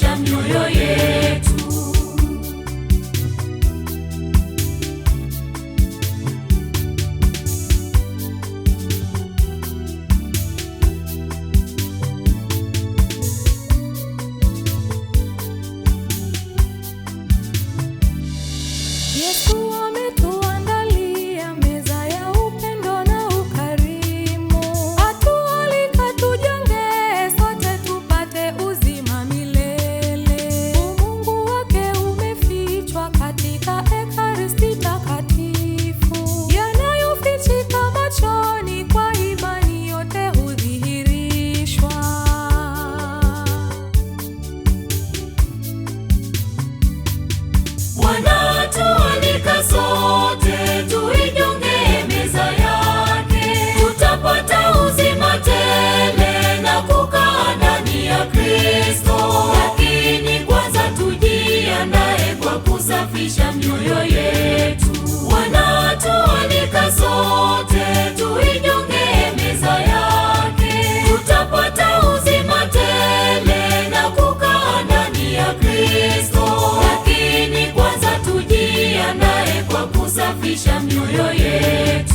kusafisha mioyo yetu. Yesu ametuandalia meza ya upendo na ukarimu, atualika tujenge sote tupate uzima milele. Umungu wake umefichwa katika Ekaristi Takatifu, yanayofichika machoni kwa imani yote hudhihirishwa. Wanatualika sote tuijonge meza yake, tutapata uzima tele na kukaa ndani ya Kristo. Lakini kwanza tujiandae kwa kusafisha mioyo yetu. Wanatualika sote tuijonge meza yake, tutapata uzima tele na kukaa ndani ya Kristo. Lakini kwanza tujiandae kwa kusafisha mioyo yetu.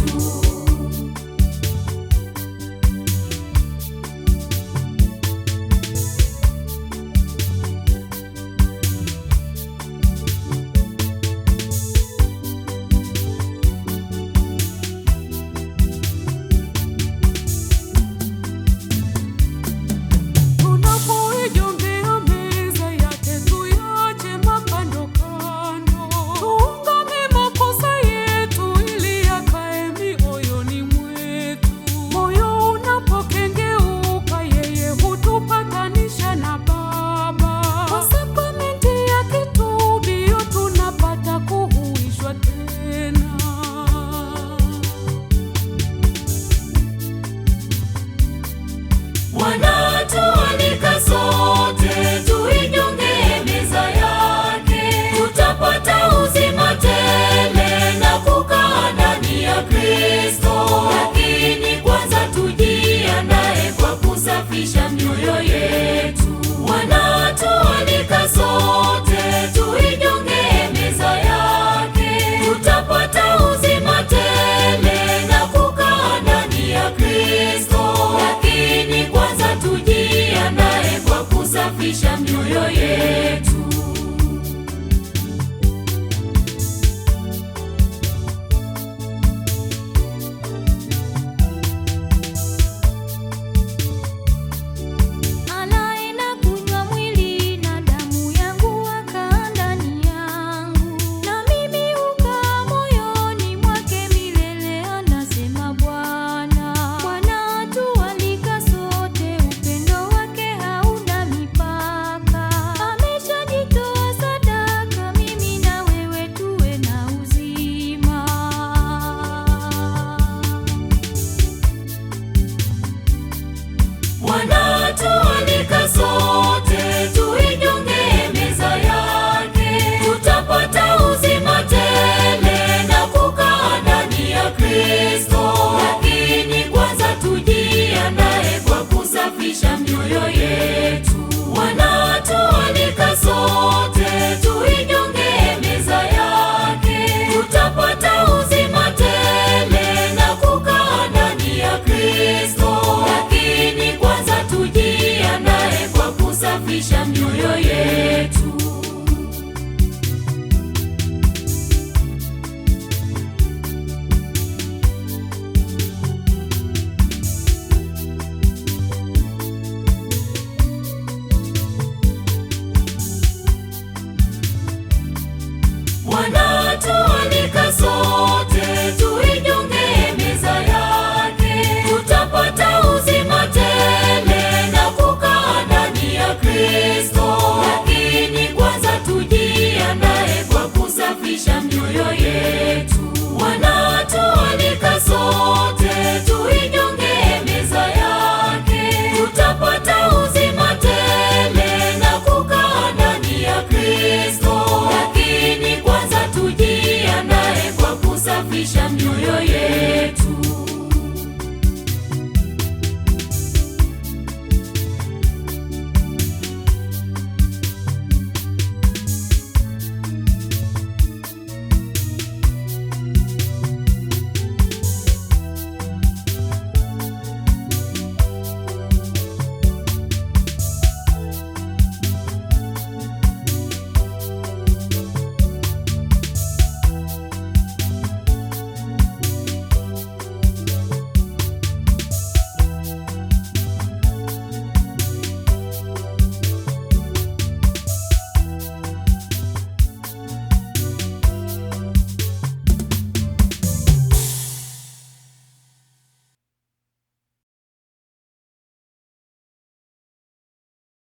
Tunapoijongea meza yake tuyache makando kando, tuungame makosa yetu ili yakae mioyoni mwetu. Moyo unapokengeuka, yeye hutupatanisha na Baba. Kwa sakramenti ya kitubio tunapata kuhuishwa tena. Wanatualika sote tuijonge meza yake, tutapata uzima tele na kukaa ndani ya Kristo. Lakini kwanza tujiandae kwa kusafisha mioyo yetu. Wanatualika sote tuijonge meza yake, tutapata uzima tele na kukaa ndani ya Kristo. Lakini kwanza tujiandae kwa kusafisha mioyo yetu.